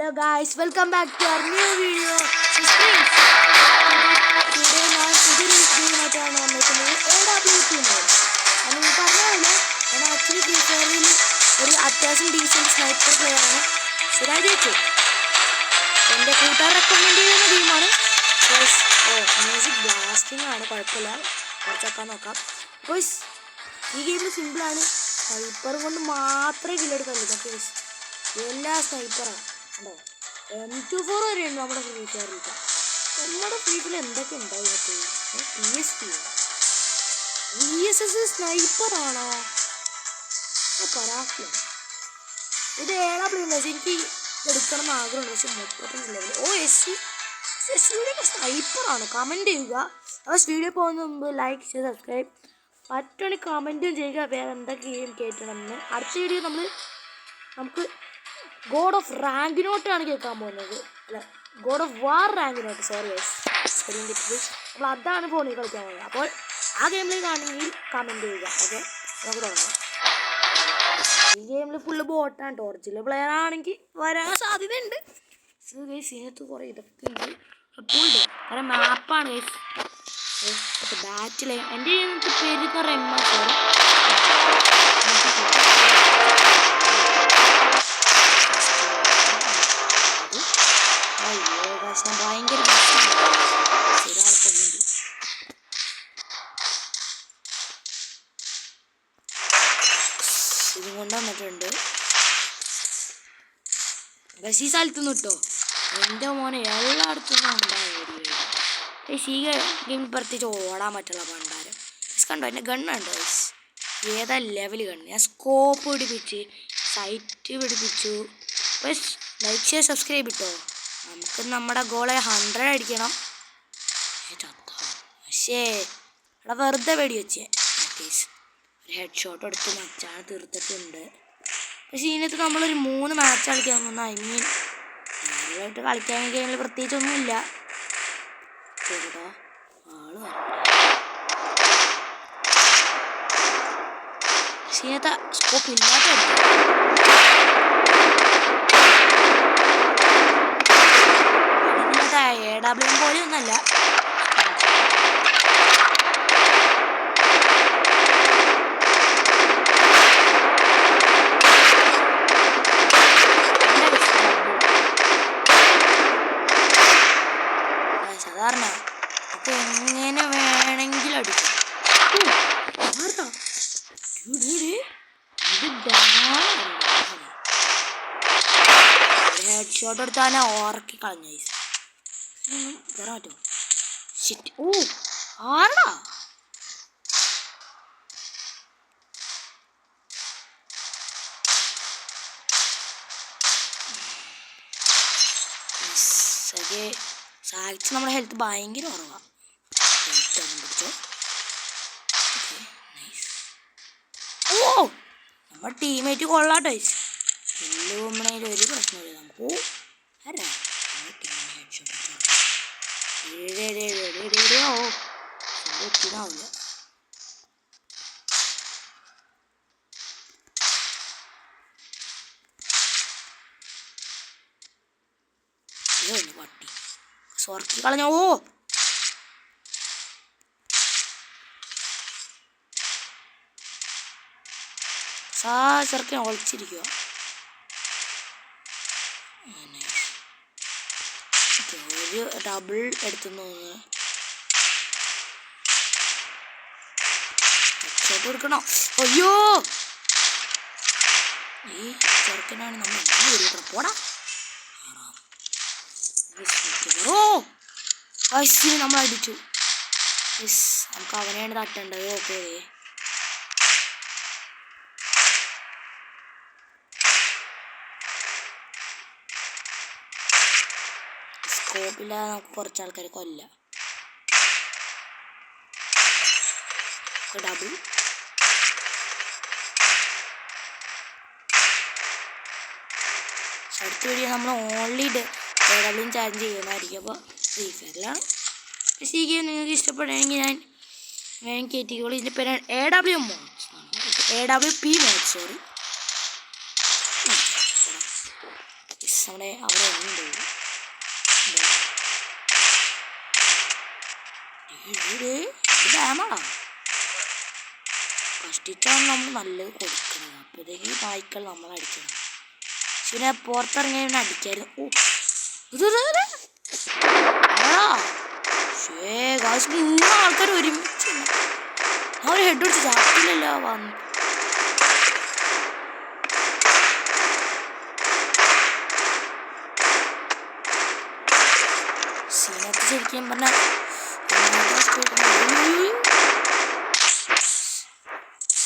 Hello guys, welcome back to our new video. Today ഞാൻ പുതിയൊരു വീഡിയോയുമായിട്ടാണ് വന്നിരിക്കുന്നത്. AWP mode. നിങ്ങൾ പറഞ്ഞാൽ ഞാൻ ആക്ച്വലി ഫ്രീ ഫയറിൽ ഒരു അത്യാവശ്യം ഡീസൻറ്റ് സ്നൈപ്പർ പ്ലെയറാണ്. സുരാജ് ചേച്ചു എൻ്റെ കൂട്ടുകാർ റെക്കമെൻഡ് ചെയ്യുന്ന ഗെയിമാണ്. മ്യൂസിക് ബ്ലാസ്റ്റിംഗ് ആണ്, കുഴപ്പമില്ല, കുറച്ചൊക്കെ നോക്കാം. ബോയ്സ്, ഈ ഗെയിം സിമ്പിളാണ്. സ്നൈപ്പർ കൊണ്ട് മാത്രമേ കില്ലെടുക്കാൻ പറ്റൂ. എല്ലാ സ്നൈപ്പറാണ് ഉണ്ടോ. M24 വരെയുണ്ട് നമ്മുടെ ഫ്രീ ഫയറിൽ. നമ്മുടെ ഫ്രീ ഫയറിൽ എന്തൊക്കെ ഉണ്ടായിരുന്നു? VSS സ്നൈപ്പറാണോ? പരാഫിയാണ്. ഇത് ഏഴാം പ്ലെയർ. എനിക്ക് എടുക്കണം എന്ന് ആഗ്രഹമുണ്ട്, പക്ഷെ 35 ലെവൽ. എസ് സ്നൈപ്പറാണ്. കമൻറ്റ് ചെയ്യുക. വീഡിയോ പോകുന്ന മുമ്പ് ലൈക്ക് ചെയ്ത് സബ്സ്ക്രൈബ് പറ്റുവാണെങ്കിൽ കമൻറ്റും ചെയ്യുക. വേറെ എന്തൊക്കെ ഗെയിം കേട്ടണമെന്ന്. അടുത്ത വീഡിയോ നമുക്ക് ഗോഡ് ഓഫ് റാങ്കിനോട്ടാണ് കേൾക്കാൻ പോകുന്നത്. അല്ല, ഗോഡ് ഓഫ് വാർ റാങ്കിനോട്ട്. സോറി നമ്മൾ അതാണ് ഫോണിൽ കളിക്കാൻ പോകുന്നത്. അപ്പോൾ ആ ഗെയിമിൽ കാണുമെങ്കിൽ കമൻറ്റ് ചെയ്യുക. ഓക്കെ, നമുക്ക് തുടങ്ങാം. ഈ ഗെയിമിൽ ഫുള്ള് ബോട്ടാണ്. ടോർച്ചിലെ പ്ലെയർ ആണെങ്കിൽ വരാൻ സാധ്യതയുണ്ട്. ഇതിനകത്ത് കുറേ ഇതൊക്കെ ഉണ്ട്. ഫുൾഡ് കാരണം മാപ്പാണ്. ബാറ്റിലെ എൻ്റെ പേര് റെമ്മ. ഞാൻ ഭയങ്കര ഒരാളെ കൊല്ലുണ്ട്. ഇതും കൊണ്ട് വന്നിട്ടുണ്ട്. ബസ് ഈ സ്ഥലത്തുനിന്ന് കിട്ടോ. എൻ്റെ മോനെ എല്ലായിടത്തും ഉണ്ടാവും. ഈ ഗെയിം പ്രത്യേകിച്ച് ഓടാൻ പറ്റുള്ള പണ്ടാരം. കണ്ടോ എൻ്റെ ഗണ്ണുണ്ടോ? ഏതാ ലെവൽ ഗണ്ണ്. ഞാൻ സ്കോപ്പ് പിടിപ്പിച്ച് സൈറ്റ് പിടിപ്പിച്ചു. ലൈക്ക് ചെയ്ത് സബ്സ്ക്രൈബ് ഇട്ടോ. നമുക്ക് നമ്മുടെ ഗോളെ 100 അടിക്കണം. പക്ഷേ ഇവിടെ വെറുതെ വെടി വെച്ചേ. ഒരു ഹെഡ് ഷോട്ട് എടുത്ത് മച്ചാണ് തീർത്തിട്ടുണ്ട്. പക്ഷേ ഇതിനകത്ത് നമ്മളൊരു 3 മാച്ച് കളിക്കാൻ വന്നു. നല്ലതായിട്ട് കളിക്കാൻ ഗെയിമിൽ പ്രത്യേകിച്ചൊന്നുമില്ല. ചെറുതാ ആള് പക്ഷേ ഇതിനകത്ത് സ്കോപ്പ് ഇല്ലാത്ത AWM പോലെ ഒന്നല്ല. സാധാരണ ഒക്കെ എങ്ങനെ വേണമെങ്കിലും അടിക്കും. ഹെഡ് ഷോട്ട് എടുത്താൽ ഓർക്കി കളഞ്ഞു. കയറാൻ പറ്റുമോ? ഷിറ്റ്. ആരടാ? സാഹിച്ച് നമ്മുടെ ഹെൽത്ത് ഭയങ്കര കുറവാണ്. പിടിച്ചോ. നമ്മുടെ ടീമേറ്റ് കൊള്ളാട്ടോ. എല്ലുമ്പോണേലും ഒരു പ്രശ്നമില്ല. നമുക്ക് ആരാ എത്തിനാവില്ല. പട്ടി സ്വർക്കി കളഞ്ഞോ. ചെറുക്കൻ ഒളിച്ചിരിക്കുക. ഒരു ഡബിൾ എടുത്തെന്ന് തോന്നുന്നു. ഹെഡ്ഷോട്ട് കൊടുക്കണോ? അയ്യോ, ഈ ചെറുക്കനാണ് നമ്മൾ പോടാ. നമ്മൾ അടിച്ചു. നമുക്ക് അവനെയാണ് തട്ടേണ്ടത്. ഓക്കെ, സ്കോപ്പില്ലാതെ നമുക്ക് കുറച്ച് ആൾക്കാരെ കൊല്ലാം. ഡബിൾ അടുത്ത വീഡിയോ നമ്മൾ ഓൺലി AWM ചാലഞ്ച് ചെയ്യുന്നതായിരിക്കും. അപ്പോൾ ഫ്രീ ഫയറിലാണ്. പക്ഷേ ഈ ഗെയിം നിങ്ങൾക്ക് ഇഷ്ടപ്പെടുകയാണെങ്കിൽ ഞാൻ കയറ്റിക്കോളൂ. ഇതിൻ്റെ പേര് AWM mode, AWP mode. Sorry, നമ്മുടെ അവിടെ ഉണ്ട് ഡാമാണോ കഷ്ടിച്ചാണ് നമ്മൾ നല്ലത് കൊടുക്കുന്നത്. അപ്പോഴത്തേക്ക് നായ്ക്കൾ നമ്മളടിക്കണം. പിന്നെ പുറത്തിറങ്ങിയ പിന്നെ അടിക്കായിരുന്നു. ഓ മൂന്ന് ആൾക്കാർ ഒരുമിച്ച് ഞാൻ ഒരു ഹെഡ് അടിച്ച് ചാക്കില്ലല്ലോ വന്നു. സീനത്ത് ശരിക്കും പറഞ്ഞാൽ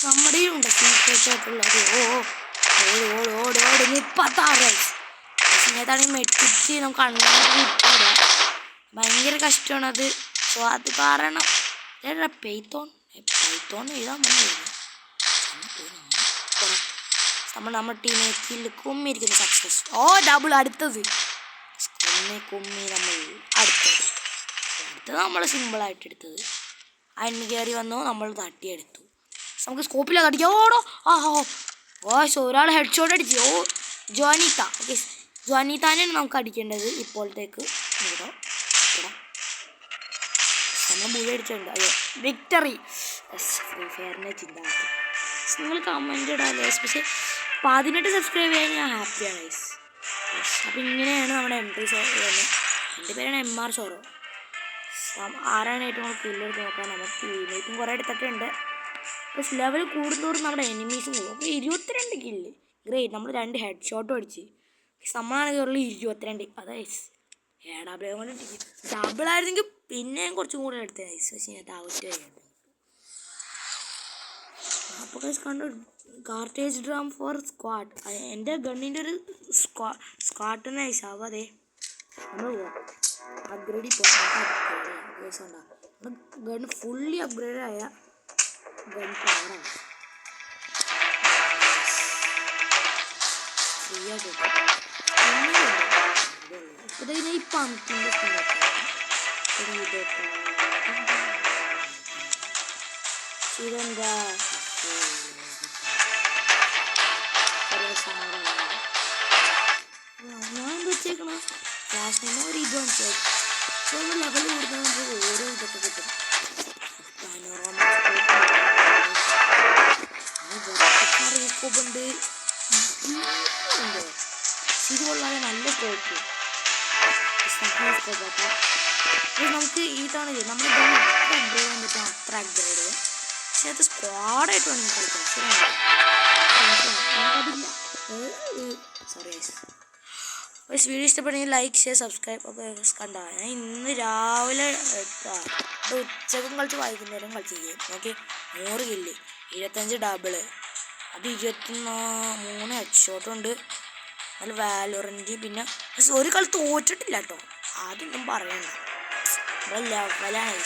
നമ്മുടെയും ഉണ്ട് സീക്രട്ടായിട്ടുള്ളത്. ഓട് 36 സീനത്താണെങ്കിൽ മെഡിക്കിറ്റ് നമുക്ക് കിട്ടില്ല. ഭയങ്കര കഷ്ടമാണത്. സോ അത് കാരണം പൈത്തോൺ എഴുതാൻ നമ്മുടെ ടീമേക്കിൽ കുമ്മിരിക്കുന്നു സക്സസ്. ഡബിൾ അടുത്തത് കുമ്മി നമ്മൾ അടുത്തത് നമ്മൾ സിമ്പിളായിട്ട് എടുത്തത്. അതിന് കയറി വന്നു നമ്മൾ തട്ടിയെടുത്തു. നമുക്ക് സ്കോപ്പിലാണ് തട്ടിക്കാം. ഒരാൾ ഹെഡ് ഷോട്ട് അടിച്ചു. ജോനിത്ത. ഓക്കെ ജോനിത്താനാണ് നമുക്ക് അടിക്കേണ്ടത് ഇപ്പോഴത്തേക്ക്. നമ്മൾ ബുള്ളി അടിച്ചിട്ടുണ്ട്. അയ്യോ വിക്ടറി. ഫ്രീ ഫയറിനെ ചിന്താക്കി നിങ്ങൾ കമൻറ്റ് ഇടാം ഗൈസ്. പക്ഷേ 18 സബ്സ്ക്രൈബ് ചെയ്യാൻ ഞാൻ ഹാപ്പിയാണ് ഗൈസ്. അപ്പം ഇങ്ങനെയാണ് നമ്മുടെ എൻട്രീസ് വരുന്നത്. എൻ്റെ പേരാണ് MR സോറോ. ആരാണ് ഏറ്റവും കൂടുതൽ കില്ലെടുത്ത് നോക്കാൻ. നമുക്ക് ടീമേറ്റും കുറേ എടുത്തിട്ടുണ്ട്. പക്ഷെ ലെവൽ കൂടുന്തോറും നമ്മുടെ എനിമീസും കൂടും. അപ്പോൾ 22 കില്ല് ഗ്രേറ്റ്. നമ്മൾ 2 ഹെഡ് ഷോട്ടും അടിച്ച്. നമ്മളാണെങ്കിൽ ഉള്ള 22. അതായത് ഡബിൾ കൊണ്ട് ഡബിളായിരുന്നെങ്കിൽ പിന്നെയും കുറച്ചും കൂടെ എടുത്തേ നൈസ്. പക്ഷേ ഞാൻ ആവശ്യമായിട്ട് അപ്പോൾ കണ്ടു കാർട്ടേജ് ഡ്രം ഫോർ സ്ക്വാഡ്. എൻ്റെ ഗണ്ണിൻ്റെ ഒരു സ്ക്വാഡ് നൈസ് ആവും. അതെ നമ്മൾ പോവാം അപ്ഗ്രേഡിൽ പോകാം. ഗൺ ഫുള്ളി അപ്ഗ്രേഡ് ആയ ഗൺ പവറാണ്. ഫ്രീ ആയിട്ട് അപ്പോൾ ഈ പമ്പിൻ്റെ ഇതെന്താ ഞാൻ വെച്ചേക്കണം ക്ലാസ് നെയിം ഒരു ഇത് വാങ്ങിച്ചു ലെവൽ കൊടുത്താൽ നമുക്ക് ഓരോ ഇതൊക്കെ കിട്ടും. സ്കോപ്പുണ്ട് ഇത് കൊള്ളാതെ നല്ല സ്കോപ്പ് സ്കോപ്പാക്കാം. നമുക്ക് ഈ തവണ നമ്മൾ ഇതൊന്നും എത്ര അപ്ഗ്രേഡ് ചെയ്യാൻ പറ്റും അത്ര അപ്ഗ്രേഡ് ചെയ്യാം. പക്ഷെ അത് സ്ക്വാഡായിട്ട് വേണം കളിക്കാം. നമുക്കതില്ല. സോറി പക്ഷേ വീഡിയോ ഇഷ്ടപ്പെടുമെങ്കിൽ ലൈക്ക് ഷെയർ സബ്സ്ക്രൈബ് ഒക്കെ കണ്ടാ. ഞാൻ ഇന്ന് രാവിലെ ഉച്ചക്കും കളിച്ച് വൈകുന്നേരം കളിച്ചിരിക്കും. ഓക്കെ 100 കില്ല് 25 ഡബിള് അത് 23 ഹെഡ് ഷോട്ടുണ്ട്. നല്ല വാലോറൻറ്റ്. പിന്നെ ഒരു കളി തോറ്റിട്ടില്ല കേട്ടോ. അതൊന്നും പറയണ്ട. നമ്മുടെ ലെവലാണ്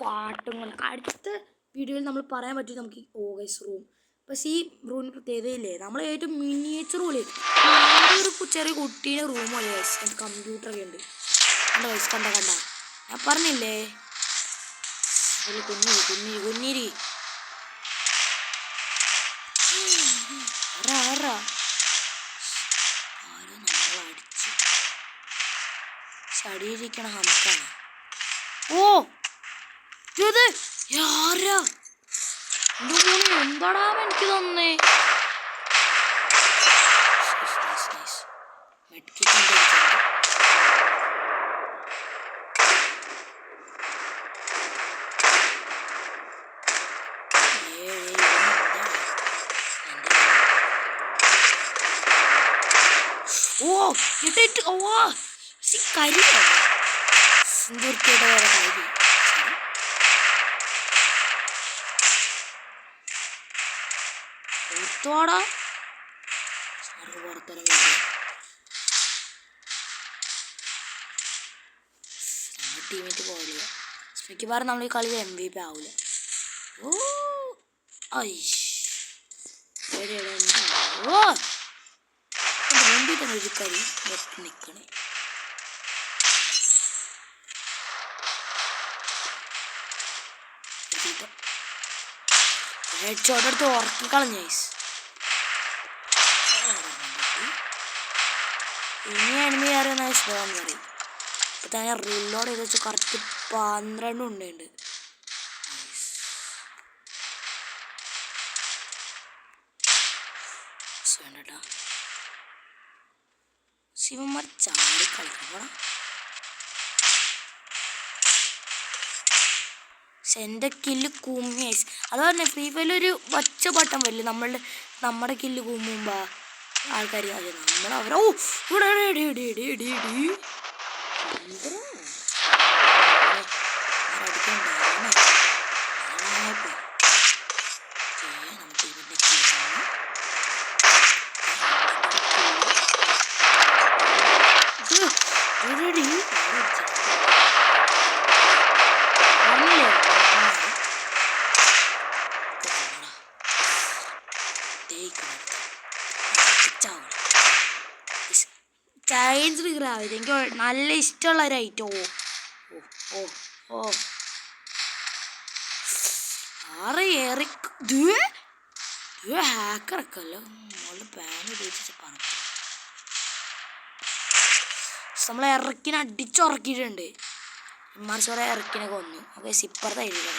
പാട്ടുങ്ങൾ. അടുത്ത വീഡിയോയിൽ നമ്മൾ പറയാൻ പറ്റും നമുക്ക് ഓഗൈസ് റൂം. പക്ഷേ ഈ റൂമിന് പ്രത്യേകതയില്ലേ നമ്മൾ ഏറ്റവും മിനിയേച്ചർ പോലെ ഒരു ചെറിയ കുട്ടീൻ്റെ റൂം പോലെ വയസ്സ് കമ്പ്യൂട്ടറൊക്കെ ഉണ്ട്. കണ്ട വയസ്സ് കണ്ട ഞാൻ പറഞ്ഞില്ലേ കുഞ്ഞിരി ആരോ നമ്മൾ അടിച്ചു ചടിയിരിക്കണ ഹംക്കാണ്. ഇത് യാരാ എന്താടാ എനിക്ക് തന്നേ. കരി സിന്ദൂർത്തിയുടെ വേറെ കരി പുറത്തോടാ പുറത്തിറങ്ങി. നമ്മൾ ടീമേറ്റ് പോകില്ല. മിക്കവാറും നമ്മൾ ഈ കളി MVP ആവില്ല. മുമ്പിൽ തന്നെ ഒരു കരി നിൽക്കണേ. ഹെഡ് ഷോട്ട് എടുത്ത് ഉറക്കി കളഞ്ഞ ഇനി എനിമി കയറുന്ന ഇഷ്ടം കയറി. ഇപ്പം തന്നെ റീലോഡ് ചെയ്ത് വെച്ച് കറക്റ്റ് 12 ഉണ്ട്. വേണ്ടട്ടാ ശിവന്മാർ ചാടി കളിക്കണം. പക്ഷെ എൻ്റെ കില്ല് കുമ്മി. അത് പറഞ്ഞ ഫ്രീ ഫയറിലൊരു ഒച്ച പട്ടം വരില്ല നമ്മുടെ കില്ല് കുമ്മുമ്പോ ആൾക്കാർ അത് നമ്മളവരെ ഇവിടെ ചൈൽഡ് ഗ്രാവിറ്റി എനിക്ക് നല്ല ഇഷ്ടമുള്ള ഒരു ഐറ്റം. ഓ ആറ് ഏറി ഹാക്കറൊക്കെ അല്ലോ മോളുടെ പാൻ ഉപയോഗിച്ച് പറഞ്ഞു. നമ്മളെ ഇറക്കിനെ അടിച്ചുറക്കിയിട്ടുണ്ട്. മറിച്ച് കുറേ ഇറക്കിനെ കൊന്നു. ഓക്കെ സിപ്പറത്തായിരിക്കും.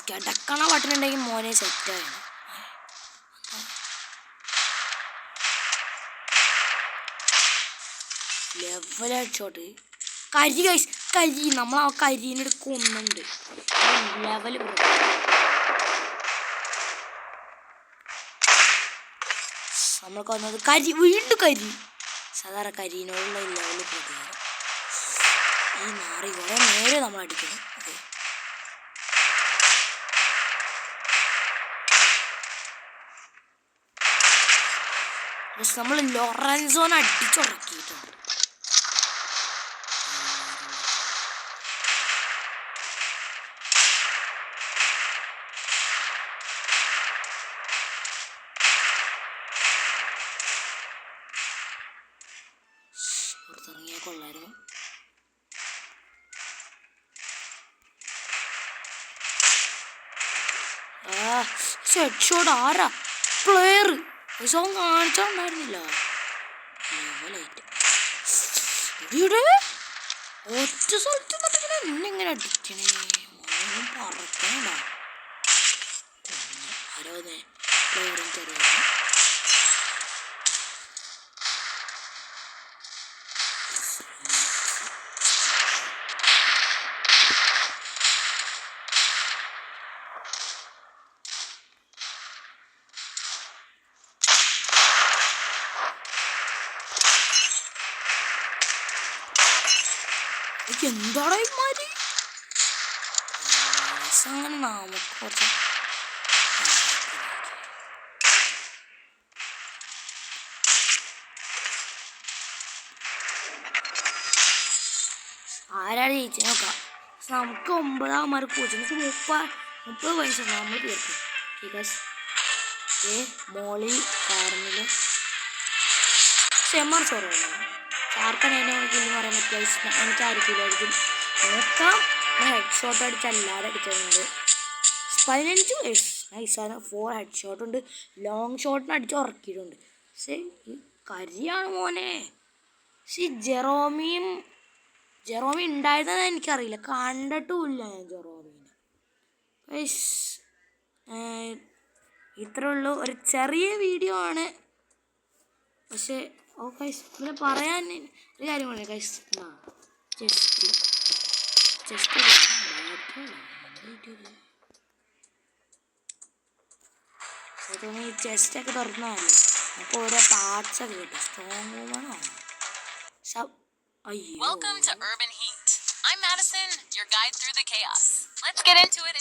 കിടക്കണ ബട്ടണുണ്ടെങ്കിൽ മോനെ സെറ്റായിരുന്നു. ലെവൽ അടിച്ചോട്ട് കരി നമ്മൾ ആ കരിനെ കൊന്നുണ്ട്. ലെവൽ നമ്മൾക്ക് വന്നത് വീണ്ടും കരി. സാധാരണ കരിനോടുള്ള ലെവല് പ്രകാരം ഈ നാറി കുറെ നേരെ നമ്മൾ അടിക്കണം. ഓക്കെ നമ്മൾ ലോറൻസോനെ അടിച്ചുറക്കിയിട്ടുണ്ട്. പുറത്തിറങ്ങിയാൽ കൊള്ളായിരുന്നു. ഹെഡ്ഷോട്ട് ആരാ പ്ലെയർ സോൺ കാണിച്ചോണ്ടായിരുന്നില്ല. ലെവലായിട്ട് ഒറ്റ സ്ഥലത്ത് നിന്നിട്ട് എന്നെങ്ങനെ അടിക്കണേ പറക്കണ്ട. ആരോന്നേ പ്ലെയറും തരുന്നു. എന്താടാ ഇമാര് അങ്ങനെ നമുക്ക് കുറച്ച് ആരാണ് ജയിച്ചത് നോക്കാം. നമുക്ക് 9 പൂച്ച 30 വയസ്സുണ്ട്. നമ്മൾ തീർക്കും. മോളി കാർമില് സെമാർ ചോറല്ല ആർക്കാണ് എന്നെ കില്ലെന്ന് പറയാൻ പറ്റുക. എനിക്കായിരിക്കില്ലായിരിക്കും നോക്കാം. ഹെഡ് ഷോട്ട് അടിച്ചല്ലാതെ അടിച്ചിട്ടുണ്ട്. 15 വയസ്സ് നൈസാണ്. 4 ഹെഡ് ഷോട്ട് ഉണ്ട്. ലോങ് ഷോട്ടിന് അടിച്ച് ഉറക്കിയിട്ടുണ്ട്. പക്ഷേ ഈ കരിയാണ് മോനെ. പക്ഷേ ജെറോമി ഉണ്ടായിരുന്നത് എനിക്കറിയില്ല. കണ്ടിട്ടുമില്ല ഞാൻ ജെറോമീനെ. ഇത്രേ ഉള്ളൂ. ഒരു ചെറിയ വീഡിയോ ആണ്. പക്ഷേ പിന്നെ പറയാൻ ഒരു കാര്യം പറയാം ഗൈസ്. ഈ ചെസ്റ്റൊക്കെ തുറന്നാലേ നമുക്ക് ഓരോ പാർട്സൊക്കെ കിട്ടും. സ്ട്രോങ് റൂമാണോ അയ്യോ. Welcome to Urban Heat. I'm Madison, your guide through the chaos. Let's get into it.